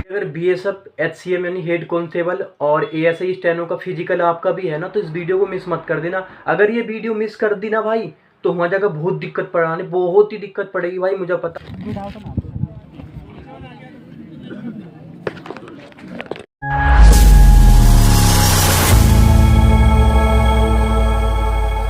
अगर BSF HCM यानी head constable और एएसआई स्टेनो का फिजिकल आपका भी है ना, तो इस वीडियो को मिस मत कर देना। अगर ये वीडियो मिस कर दी ना भाई, तो वहाँ जाकर बहुत दिक्कत पड़ाने, बहुत ही दिक्कत पड़ेगी भाई, मुझे पता।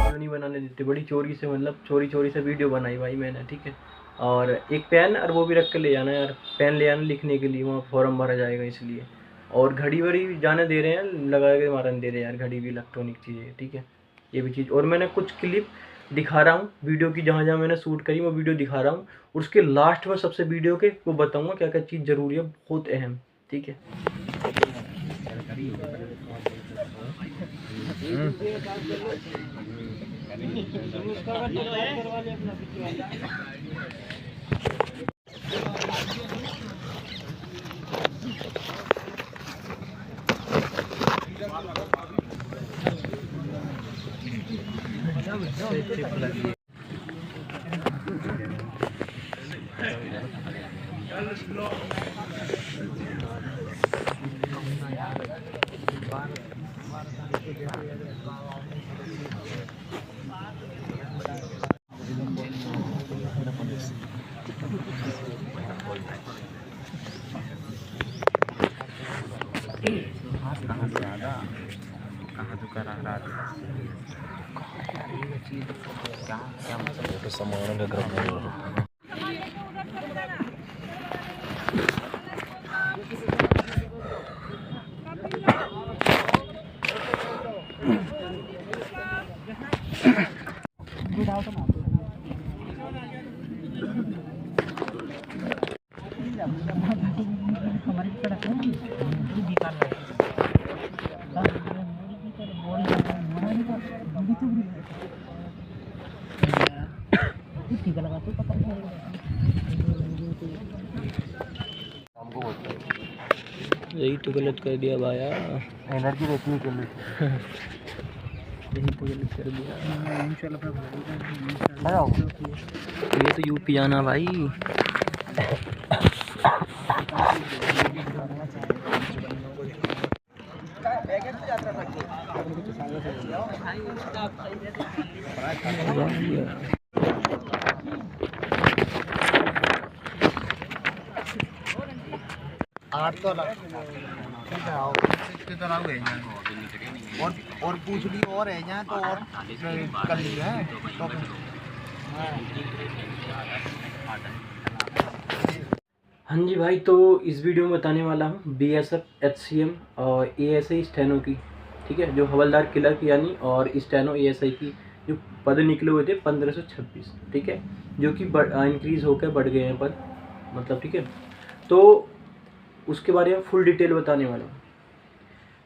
नहीं बनाने देते, बड़ी चोरी से, मतलब चोरी से वीडियो बनाई भाई मैंने, ठीक है। और एक पेन और वो भी रख के ले जाना यार, पेन ले आना लिखने के लिए, वहाँ फॉर्म भरा जाएगा इसलिए। और घड़ी वड़ी जाने दे रहे हैं, लगा के मारने दे रहे हैं यार, घड़ी भी इलेक्ट्रॉनिक चीज़ है, ठीक है। ये भी चीज़, और मैंने कुछ क्लिप दिखा रहा हूँ वीडियो की, जहाँ जहाँ मैंने शूट करी वो वीडियो दिखा रहा हूँ। और उसके लास्ट में सबसे वीडियो के वो बताऊँगा क्या क्या चीज़ ज़रूरी है, बहुत अहम, ठीक है। कहाँ तो करा रहा था क्या क्या मतलब तो सामान का ग्रह यही तो गलत कर दिया भाया, एनर्जी देखने के लिए यही तो गलत कर दिया। ये तो यूपी आना भाई। और पूछ ली और है जाए तो और कर ली है तो हाँ जी भाई, तो इस वीडियो में बताने वाला हूँ बीएसएफ एचसीएम और एएसआई स्टेनो की, ठीक है, जो हवलदार क्लर्क यानी और स्टेनो एएसआई की जो पद निकले हुए थे 1526, ठीक है, जो कि इंक्रीज होकर बढ़ गए हैं पद, मतलब, ठीक है। तो उसके बारे में फुल डिटेल बताने वाला हूँ।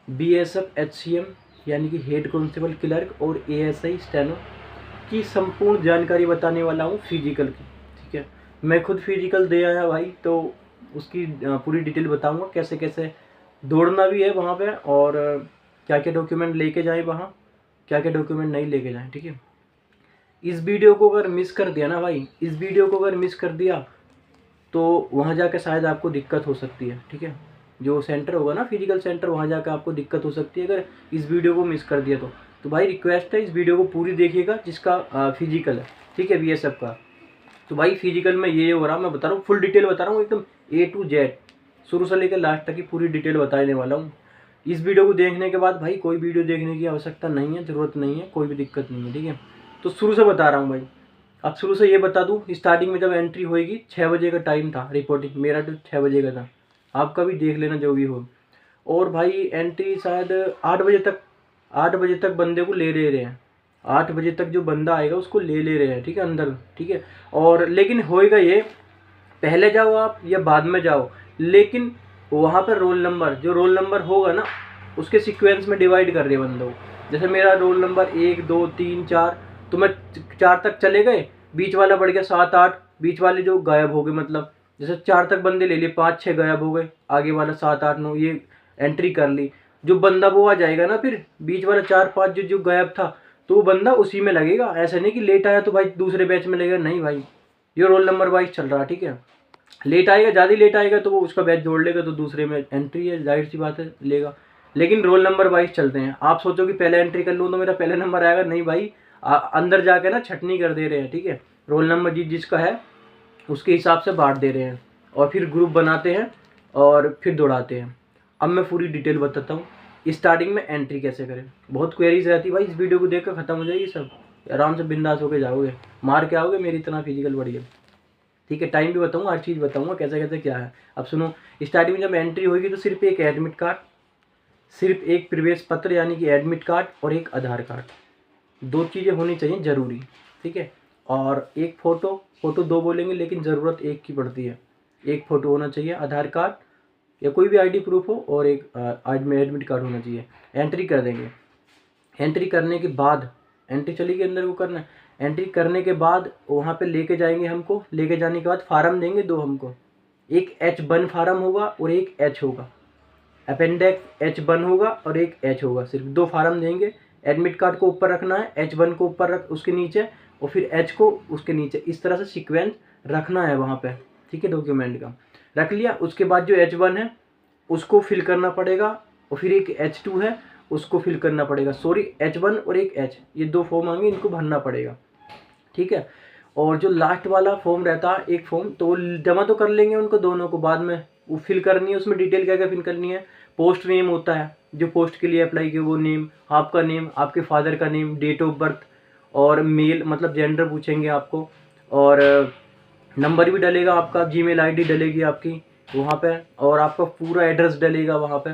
बीएसएफ एचसीएम यानी कि हेड कांस्टेबल क्लर्क और एएसआई स्टेनो की संपूर्ण जानकारी बताने वाला हूँ फिजिकल की, ठीक है। मैं खुद फिजिकल दे आया भाई, तो उसकी पूरी डिटेल बताऊंगा, कैसे कैसे दौड़ना भी है वहाँ पे, और क्या क्या डॉक्यूमेंट लेके जाएं वहाँ, क्या क्या डॉक्यूमेंट नहीं लेके जाएं, ठीक है। इस वीडियो को अगर मिस कर दिया ना भाई, इस वीडियो को अगर मिस कर दिया तो वहाँ जाकर शायद आपको दिक्कत हो सकती है, ठीक है। जो सेंटर होगा ना फिजिकल सेंटर, वहाँ जाकर आपको दिक्कत हो सकती है अगर इस वीडियो को मिस कर दिया तो भाई रिक्वेस्ट है इस वीडियो को पूरी देखिएगा, जिसका फिजिकल है, ठीक है, बीएसएफ का। तो भाई फिजिकल में ये हो रहा, मैं बता रहा हूँ, फुल डिटेल बता रहा हूँ, एकदम A to Z, शुरू से लेकर लास्ट तक की पूरी डिटेल बताने वाला हूँ। इस वीडियो को देखने के बाद भाई कोई वीडियो देखने की आवश्यकता नहीं है, ज़रूरत नहीं है, कोई भी दिक्कत नहीं है, ठीक है। तो शुरू से बता रहा हूँ भाई। अब शुरू से ये बता दूँ, स्टार्टिंग में जब एंट्री होएगी 6 बजे का टाइम था रिपोर्टिंग, मेरा तो 6 बजे का था, आपका भी देख लेना जो भी हो। और भाई एंट्री शायद 8 बजे तक बंदे को ले रहे हैं, 8 बजे तक जो बंदा आएगा उसको ले रहे हैं, ठीक है, अंदर, ठीक है। और लेकिन होएगा ये, पहले जाओ आप या बाद में जाओ, लेकिन वहाँ पर रोल नंबर, जो रोल नंबर होगा ना, उसके सीक्वेंस में डिवाइड कर रहे हैं बंदों। जैसे मेरा रोल नंबर 1 2 3 4, तो मैं 4 तक चले गए, बीच वाला बढ़ गया 7 8, बीच वाले जो गायब हो गए, मतलब जैसे 4 तक बंदे ले लिए, 5 6 गायब हो गए, आगे वाला 7 8 9 ये एंट्री कर ली। जो बंदा वो आ जाएगा ना, फिर बीच वाला 4 5 जो गायब था, तो वो बंदा उसी में लगेगा। ऐसा नहीं कि लेट आया तो भाई दूसरे बैच में लगेगा, नहीं भाई, ये रोल नंबर वाइज चल रहा है, ठीक है। लेट आएगा, ज़्यादा लेट आएगा तो वो उसका बैच जोड़ लेगा, तो दूसरे में एंट्री है, जाहिर सी बात है लेगा। लेकिन रोल नंबर वाइज चलते हैं। आप सोचो कि पहले एंट्री कर लूँ तो मेरा पहले नंबर आएगा, नहीं भाई, अंदर जाके ना छटनी कर दे रहे हैं, ठीक है। रोल नंबर जिसका है उसके हिसाब से बांट दे रहे हैं और फिर ग्रुप बनाते हैं और फिर दौड़ाते हैं। अब मैं पूरी डिटेल बताता हूँ। स्टार्टिंग में एंट्री कैसे करें, बहुत क्वेरीज रहती भाई, इस वीडियो को देख कर खत्म हो जाएगी सब, आराम से बिंदास होकर जाओगे, मार के आओगे मेरी इतना फिजिकल बढ़िया, ठीक है। टाइम भी बताऊँगा, हर चीज़ बताऊँगा कैसे कैसे क्या है। अब सुनो, स्टार्टिंग में जब एंट्री होगी तो सिर्फ एक एडमिट कार्ड, सिर्फ एक प्रवेश पत्र यानी कि एडमिट कार्ड और एक आधार कार्ड, 2 चीज़ें होनी चाहिए ज़रूरी, ठीक है। और एक फ़ोटो 2 बोलेंगे लेकिन ज़रूरत एक की पड़ती है, एक फ़ोटो होना चाहिए, आधार कार्ड या कोई भी आईडी प्रूफ हो, और एक एडमिट कार्ड होना चाहिए। एंट्री कर देंगे। एंट्री करने के बाद एंट्री चलेगी अंदर, वो करना है। एंट्री करने के बाद वहाँ पे लेके जाएंगे हमको, लेके जाने के बाद फार्म देंगे 2 हमको, एक H1 फार्म होगा और एक H होगा, अपेंडिक्स H1 होगा और एक H होगा, सिर्फ 2 फार्म देंगे। एडमिट कार्ड को ऊपर रखना है, H1 को ऊपर रख उसके नीचे, और फिर H को उसके नीचे, इस तरह से सीक्वेंस रखना है वहाँ पे, ठीक है। डॉक्यूमेंट का रख लिया, उसके बाद जो H1 है उसको फिल करना पड़ेगा, और फिर एक H2 है उसको फिल करना पड़ेगा, सॉरी H1 और एक H, ये 2 फॉर्म आएंगे, इनको भरना पड़ेगा, ठीक है। और जो लास्ट वाला फॉर्म रहता है एक फॉर्म, तो वो जमा तो कर लेंगे उनको दोनों को, बाद में वो फिल करनी है, उसमें डिटेल क्या क्या फिल करनी है। पोस्ट नेम होता है, जो पोस्ट के लिए अप्लाई किया वो नेम, आपका नेम, आपके फादर का नेम, डेट ऑफ बर्थ, और मेल मतलब जेंडर पूछेंगे आपको, और नंबर भी डलेगा आपका, जीमेल आईडी डलेगी आपकी वहाँ पे, और आपका पूरा एड्रेस डलेगा वहाँ पे,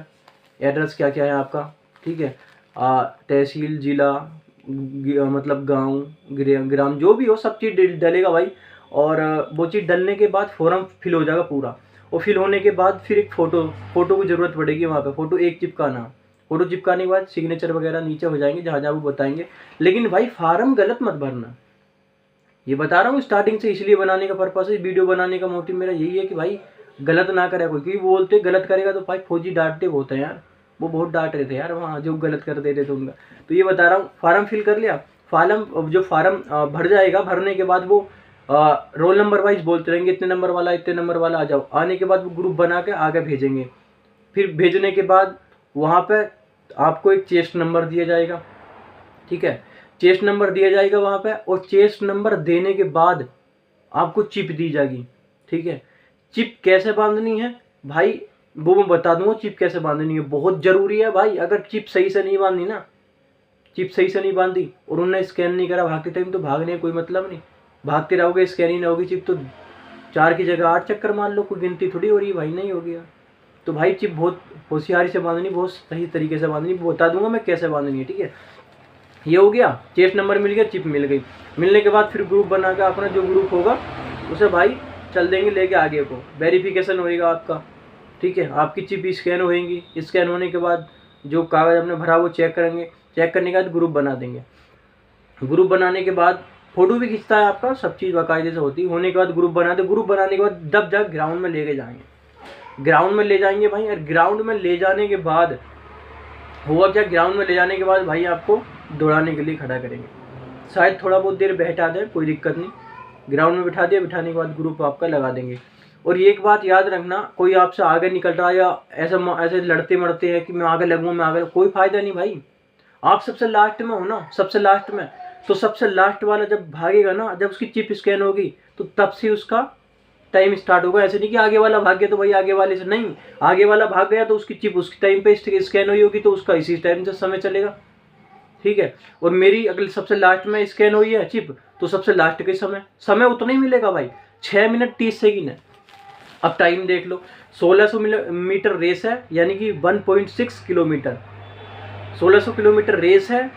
एड्रेस क्या क्या है आपका, ठीक है। तहसील, ज़िला, मतलब गांव, ग्राम, जो भी हो सब चीज़ डलेगा भाई। और वो चीज़ डलने के बाद फॉर्म फिल हो जाएगा पूरा, और फिल होने के बाद फिर एक फ़ोटो की ज़रूरत पड़ेगी वहाँ पे, फ़ोटो एक चिपकाना। फ़ोटो चिपकाने के बाद सिग्नेचर वगैरह नीचे हो जाएंगे जहाँ जहाँ वो बताएंगे। लेकिन भाई फार्म गलत मत भरना, ये बता रहा हूँ स्टार्टिंग से, इसलिए बनाने का पर्पस है, वीडियो बनाने का मोटिव मेरा यही है कि भाई गलत ना करे कोई, क्योंकि बोलते गलत करेगा तो भाई फौजी डांटते बहुत हैं यार, वो बहुत डांट रहे थे यार वहाँ जो गलत कर देते थे उनका। तो ये बता रहा हूँ, फार्म फिल कर लिया, जो फार्म भर जाएगा, भरने के बाद वो रोल नंबर वाइज बोलते रहेंगे, इतने नंबर वाला इतने नंबर वाला आ जाओ। आने के बाद वो ग्रुप बना के आगे भेजेंगे। फिर भेजने के बाद वहाँ पे आपको एक चेस्ट नंबर दिया जाएगा, ठीक है, चेस्ट नंबर दिया जाएगा वहाँ पे, और चेस्ट नंबर देने के बाद आपको चिप दी जाएगी, ठीक है। चिप कैसे बांधनी है भाई वो मैं बता दूंगा, चिप कैसे बांधनी है बहुत ज़रूरी है भाई। अगर चिप सही से नहीं बांधी ना, चिप सही से नहीं बांधी और उन्होंने स्कैन नहीं करा भागते टाइम, तो भागने का कोई मतलब नहीं, भागते रहोगे स्कैन ही ना होगी चिप, तो 4 की जगह 8 चक्कर मान लो, कोई गिनती थोड़ी हो रही है भाई, नहीं हो गया। तो भाई चिप बहुत होशियारी से बांधनी, बहुत सही तरीके से बांधनी, बता दूंगा मैं कैसे बांधनी है, ठीक है। ये हो गया, चेस्ट नंबर मिल गया, चिप मिल गई। मिलने के बाद फिर ग्रुप बना के अपना जो ग्रुप होगा उसे भाई चल देंगे लेके आगे को, वेरिफिकेशन होएगा आपका, ठीक है। आपकी चिप स्कैन होएगी, स्कैन होने के बाद जो कागज़ आपने भरा वो चेक करेंगे, चेक करने के बाद ग्रुप बना देंगे। ग्रुप बनाने के बाद फ़ोटो भी खींचता है आपका, सब चीज़ बाकायदे से होती है। होने के बाद ग्रुप बना दे, ग्रुप बनाने के बाद दब जाकर ग्राउंड में लेके जाएंगे, ग्राउंड में ले जाएंगे भाई। और ग्राउंड में ले जाने के बाद हुआ क्या, ग्राउंड में ले जाने के बाद भाई आपको दौड़ाने के लिए खड़ा करेंगे, शायद थोड़ा बहुत देर बैठा दें, कोई दिक्कत नहीं। ग्राउंड में बिठा दिया, बिठाने के बाद ग्रुप आपका लगा देंगे। और एक बात याद रखना, कोई आपसे आगे निकल रहा है या ऐसे लड़ते मरते हैं कि मैं आगे लगूँ मैं आगे, कोई फ़ायदा नहीं भाई। आप सबसे लास्ट में हो ना, सबसे लास्ट में, तो सबसे लास्ट वाला जब भागेगा ना, जब उसकी चिप स्कैन होगी तो तब से उसका टाइम स्टार्ट होगा। ऐसे नहीं कि आगे वाला भाग गया तो भाई आगे वाले से, नहीं, आगे वाला भाग गया तो उसकी चिप उसके टाइम पे स्कैन हुई होगी तो उसका इसी टाइम से समय चलेगा, ठीक है। और मेरी अगले सबसे लास्ट में स्कैन हुई है चिप, तो सबसे लास्ट के समय उतना ही मिलेगा भाई, 6 मिनट 30 सेकंड है। अब टाइम देख लो, 1600 मीटर रेस है, यानी कि 1.6 किलोमीटर, 1600 किलोमीटर रेस है,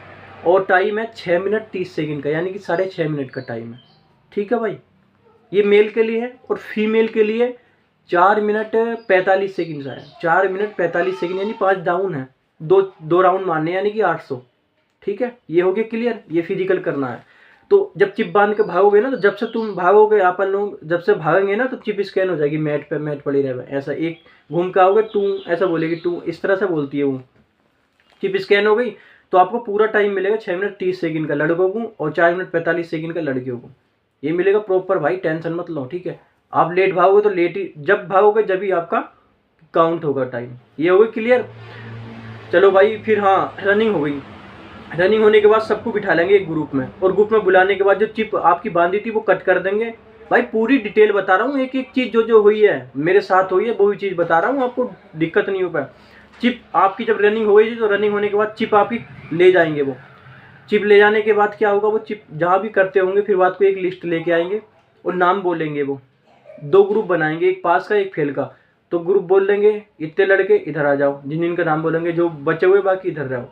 और टाइम है 6 मिनट 30 सेकंड का, यानी कि 6.5 मिनट का टाइम है, ठीक है भाई। ये मेल के लिए है, और फीमेल के लिए 4 मिनट 45 सेकंड है, 4 मिनट 45 सेकंड, यानी 5 डाउन है, दो राउंड मारने, यानी कि 800, ठीक है। ये हो गया क्लियर, ये फिजिकल करना है। तो जब चिप बांध के भागोगे ना, तो जब से तुम भागोगे, अपन लोग जब से भागेंगे ना, तो चिप स्कैन हो जाएगी, मैट पड़ी रहे, ऐसा एक घूम के आओगे, टू ऐसा बोलेगी, टू इस तरह से बोलती है वो, चिप स्कैन हो गई। तो आपको पूरा टाइम मिलेगा 6 मिनट 30 सेकंड का लड़कों को और 4 मिनट 45 सेकंड का लड़कियों को। ये मिलेगा प्रॉपर भाई, टेंशन मत लो, ठीक है। आप लेट भागोगे तो लेट ही, जब भागोगे जब ही आपका काउंट होगा टाइम। ये हो गई क्लियर। चलो भाई फिर हाँ, रनिंग हो गई। रनिंग होने के बाद सबको बिठा लेंगे एक ग्रुप में, और ग्रुप में बुलाने के बाद जो चिप आपकी बांधी थी वो कट कर देंगे। भाई पूरी डिटेल बता रहा हूँ, एक एक चीज़ जो जो हुई है मेरे साथ हुई है वो भी चीज़ बता रहा हूँ, आपको दिक्कत नहीं हो पाए। चिप आपकी जब रनिंग हो गई थी तो रनिंग होने के बाद चिप आपकी ले जाएंगे। वो चिप ले जाने के बाद क्या होगा, वो चिप जहाँ भी करते होंगे फिर बात को एक लिस्ट लेके आएंगे और नाम बोलेंगे। वो 2 ग्रुप बनाएंगे, एक पास का एक फेल का। तो ग्रुप बोल देंगे इतने लड़के इधर आ जाओ, जिन जिनका नाम बोलेंगे, जो बचे हुए बाकी इधर रहो।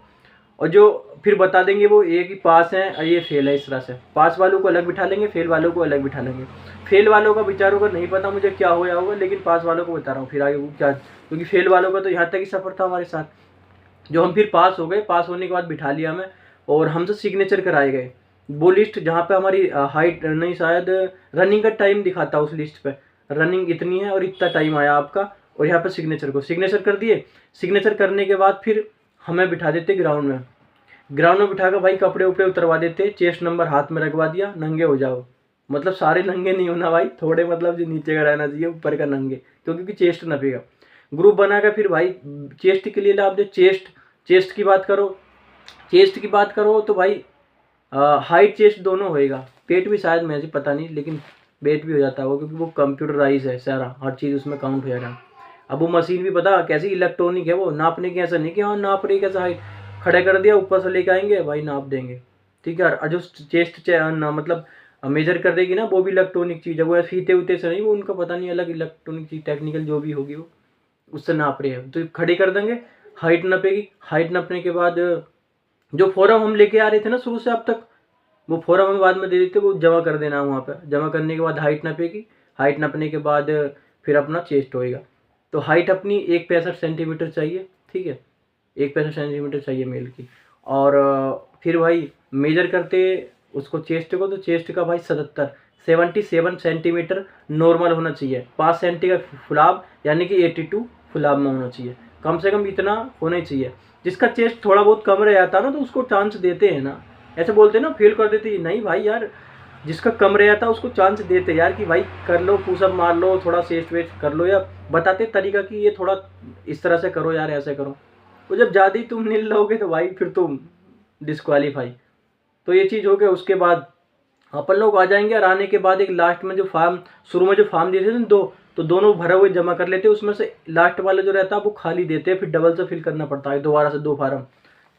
और जो फिर बता देंगे वो एक ही पास है और ये फेल है, इस तरह से पास वालों को अलग बिठा लेंगे, फेल वालों को अलग बिठा लेंगे। फेल वालों का बेचारों का नहीं पता मुझे क्या होया होगा, लेकिन पास वालों को बता रहा हूँ फिर आगे वो क्या, क्योंकि फेल वालों का तो यहाँ तक ही सफ़र था हमारे साथ। जो हम फिर पास हो गए, पास होने के बाद बिठा लिया हमें और हमसे सिग्नेचर कराए गए। वो लिस्ट जहाँ पे हमारी हाइट नहीं, शायद रनिंग का टाइम दिखाता उस लिस्ट पे, रनिंग इतनी है और इतना टाइम आया आपका, और यहाँ पे सिग्नेचर कर दिए। सिग्नेचर करने के बाद फिर हमें बिठा देते ग्राउंड में। ग्राउंड में बिठा कर भाई कपड़े उपड़े उतरवा देते, चेस्ट नंबर हाथ में रखवा दिया, नंगे हो जाओ। मतलब सारे नंगे नहीं होना भाई, थोड़े मतलब जो नीचे का रहना चाहिए, ऊपर का नंगे, क्योंकि चेस्ट नपेगा। ग्रुप बनाकर फिर भाई चेस्ट के लिए आप जो चेस्ट की बात करो, चेस्ट की बात करो तो भाई हाइट चेस्ट दोनों होएगा। पेट भी शायद मुझे पता नहीं, लेकिन पेट भी हो जाता है वो, क्योंकि वो कंप्यूटराइज है सारा, हर चीज़ उसमें काउंट हो जाएगा। अब वो मशीन भी पता कैसी इलेक्ट्रॉनिक है, वो नापने की ऐसा नहीं कि हाँ नाप रही कैसा हाइट, खड़े कर दिया ऊपर से लेके आएंगे भाई नाप देंगे, ठीक है। और जो चेस्ट मतलब मेजर कर देगी ना, वो भी इलेक्ट्रॉनिक चीज़ है, वो फीते उते से नहीं, वो उनका पता नहीं अलग इलेक्ट्रॉनिक चीज़, टेक्निकल जो भी होगी वो उससे नाप रहे हैं। तो खड़े कर देंगे, हाइट नपेगी। हाइट नपने के बाद जो फॉर्म हम लेके आ रहे थे ना शुरू से अब तक, वो फॉर्म हमें बाद में दे देते, वो जमा कर देना वहाँ पे। जमा करने के बाद हाइट नपेगी, हाइट नपने के बाद फिर अपना चेस्ट होएगा। तो हाइट अपनी 165 सेंटीमीटर चाहिए, ठीक है, 165 सेंटीमीटर चाहिए मेल की। और फिर भाई मेजर करते उसको चेस्ट को, तो चेस्ट का भाई 77 सेंटीमीटर नॉर्मल होना चाहिए, 5 सेंटी का फुलाव, यानी कि 82 फुलाव में होना चाहिए, कम से कम इतना होना ही चाहिए। जिसका चेस्ट थोड़ा बहुत कम रह जाता है ना, तो उसको चांस देते हैं ना, ऐसे बोलते हैं ना फेल कर देते हैं, नहीं भाई यार, जिसका कम रह जाता है उसको चांस देते यार कि भाई कर लो, पुशअप मार लो, थोड़ा चेस्ट वेस्ट कर लो, या बताते तरीका कि ये थोड़ा इस तरह से करो यार, ऐसे करो। तो जब ज़्यादा ही तुम नील लोगे तो भाई फिर तुम डिस्क्वालीफाई। तो ये चीज़ हो गया। उसके बाद अपन लोग आ जाएंगे, और आने के बाद एक लास्ट में जो फॉर्म, शुरू में जो फॉर्म दिए थे ना दो, तो दोनों भरे हुए जमा कर लेते, उसमें से लास्ट वाला जो रहता है वो खाली देते हैं, फिर डबल से फिल करना पड़ता है दोबारा से 2 फॉर्म।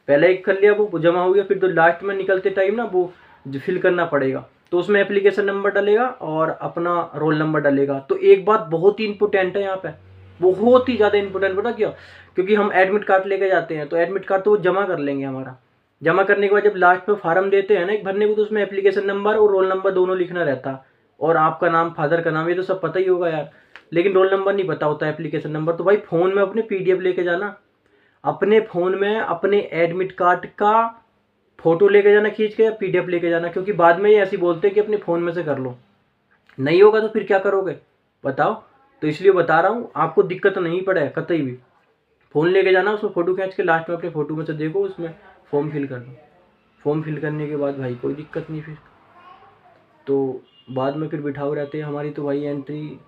पहले एक कर लिया वो जमा हो गया, फिर जो लास्ट में निकलते टाइम ना वो फिल करना पड़ेगा। तो उसमें एप्लीकेशन नंबर डलेगा और अपना रोल नंबर डलेगा। तो एक बात बहुत ही इंपॉर्टेंट है यहाँ पे, बहुत ही ज़्यादा इंपॉर्टेंट, पता क्यों? क्योंकि हम एडमिट कार्ड लेके जाते हैं, तो एडमिट कार्ड तो वो जमा कर लेंगे हमारा। जमा करने के बाद जब लास्ट में फार्म देते हैं ना एक भरने को, तो उसमें एप्लीकेशन नंबर और रोल नंबर दोनों लिखना रहता है, और आपका नाम, फादर का नाम, ये तो सब पता ही होगा यार, लेकिन रोल नंबर नहीं पता होता, एप्लीकेशन नंबर। तो भाई फ़ोन में अपने PDF लेके जाना, अपने फ़ोन में अपने एडमिट कार्ड का फ़ोटो लेके जाना खींच के, या PDF लेके जाना, क्योंकि बाद में ये ऐसे बोलते हैं कि अपने फ़ोन में से कर लो, नहीं होगा तो फिर क्या करोगे बताओ। तो इसलिए बता रहा हूँ, आपको दिक्कत नहीं पड़े कतई भी, फ़ोन लेके जाना, उसमें फ़ोटो खींच के लास्ट में अपने फ़ोटो में से देखो, उसमें फॉर्म फिल कर दो। फॉर्म फिल करने के बाद भाई कोई दिक्कत नहीं फिर, तो बाद में फिर बिठाओ रहते हैं। हमारी तो भाई एंट्री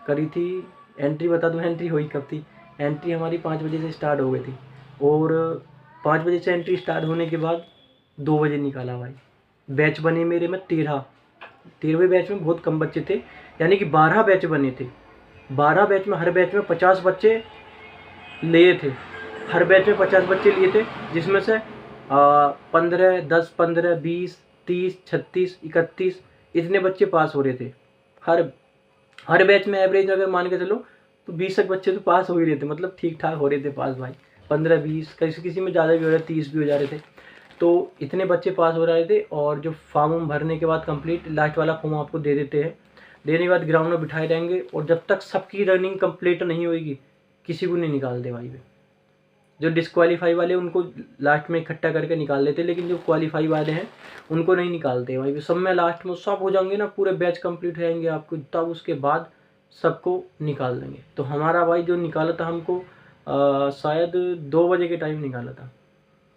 करी थी, एंट्री बता दूँ एंट्री हुई कब थी? एंट्री हमारी 5 बजे से स्टार्ट हो गई थी, और 5 बजे से एंट्री स्टार्ट होने के बाद 2 बजे निकाला भाई। बैच बने मेरे में 13वें बैच में बहुत कम बच्चे थे, यानी कि 12 बैच बने थे। 12 बैच में, हर बैच में 50 बच्चे लिए थे, हर बैच में 50 बच्चे लिए थे, जिसमें से 15, 10, 15, 20, 30, 36, 31 इतने बच्चे पास हो रहे थे। हर बैच में एवरेज अगर मान के चलो तो 20 तक बच्चे तो पास हो ही रहे थे, मतलब ठीक ठाक हो रहे थे पास भाई, 15, 20, किसी में ज़्यादा भी हो रहे, 30 भी हो जा रहे थे। तो इतने बच्चे पास हो रहे थे। और जो फॉर्म भरने के बाद कंप्लीट लास्ट वाला फॉर्म आपको दे देते हैं, देने के बाद ग्राउंड में बिठाए रहेंगे, और जब तक सबकी रनिंग कंप्लीट नहीं होगी किसी को नहीं निकाल दे भाई। जो डिस्क्वालीफाई वाले उनको लास्ट में इकट्ठा करके निकाल लेते, लेकिन जो क्वालीफाई वाले हैं उनको नहीं निकालते भाई। सब में लास्ट में सब हो जाएंगे ना, पूरे बैच कंप्लीट हो जाएंगे आपको, तब उसके बाद सबको निकाल देंगे। तो हमारा भाई जो निकाला था हमको शायद 2 बजे के टाइम निकाला था,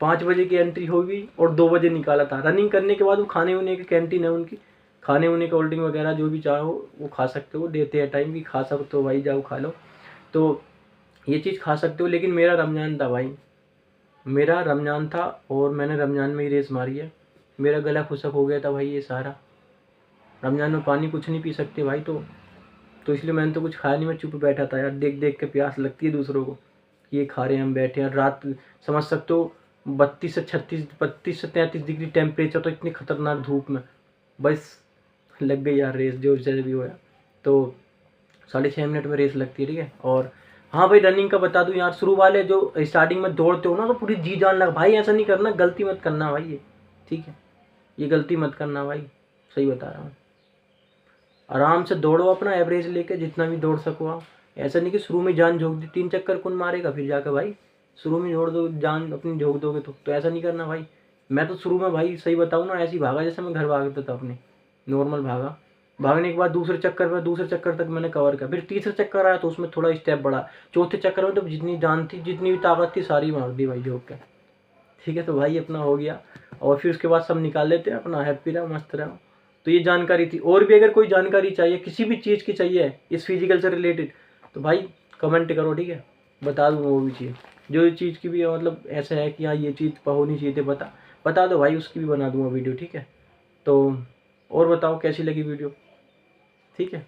5 बजे की एंट्री होगी और 2 बजे निकाला था। रनिंग करने के बाद वो खाने उने की कैंटीन है उनकी, खाने उने कोल्ड ड्रिंक वगैरह जो भी चाहो वो खा सकते हो, देते हैं टाइम की, खा सकते हो भाई, जाओ खा लो, तो ये चीज़ खा सकते हो। लेकिन मेरा रमज़ान था भाई, मेरा रमज़ान था और मैंने रमज़ान में ही रेस मारी है। मेरा गला खुशक हो गया था भाई, ये सारा रमज़ान में पानी कुछ नहीं पी सकते भाई, तो इसलिए मैंने तो कुछ खाया नहीं, मैं चुप बैठा था यार। देख देख के प्यास लगती है दूसरों को, ये खा रहे हैं हम बैठे हैं। रात समझ सकते हो 32 से 36, 32 से 33 डिग्री टेम्परेचर, तो इतनी खतरनाक धूप में बस लग गई यार रेस, जो जैसे भी होया। तो 6.5 मिनट में रेस लगती है, ठीक है। और हाँ भाई, रनिंग का बता दूं यार, शुरू वाले जो स्टार्टिंग में दौड़ते हो ना तो पूरी जी जान लगा भाई, ऐसा नहीं करना, गलती मत करना भाई ये, ठीक है, ये गलती मत करना भाई, सही बता रहा हूँ। आराम से दौड़ो, अपना एवरेज लेके जितना भी दौड़ सको आप। ऐसा नहीं कि शुरू में जान झोंक दी, 3 चक्कर कौन मारेगा फिर जाकर भाई, शुरू में जोड़ दो जान अपनी झोंक दोगे तो ऐसा नहीं करना भाई। मैं तो शुरू में भाई सही बताऊँ ना, ऐसे ही भागा जैसे मैं घर भागता था अपने, नॉर्मल भागा। भागने के बाद दूसरे चक्कर तक मैंने कवर किया, फिर तीसरे चक्कर आया तो उसमें थोड़ा स्टेप बढ़ा, चौथे चक्कर में तो जितनी जान थी, जितनी भी ताकत थी, सारी मार दी भाई झोंक के, ठीक है। तो भाई अपना हो गया, और फिर उसके बाद सब निकाल लेते हैं, अपना हैप्पी रहो, मस्त रहो। तो ये जानकारी थी। और भी अगर कोई जानकारी चाहिए, किसी भी चीज़ की चाहिए इस फिजिकल से रिलेटेड, तो भाई कमेंट करो, ठीक है, बता दूँगा वो भी चीज़, जो चीज़ की भी मतलब ऐसा है कि हाँ ये चीज़ होनी चाहिए थी, बता दो भाई, उसकी भी बना दूँगा वीडियो, ठीक है। तो और बताओ कैसी लगी वीडियो, ठीक है।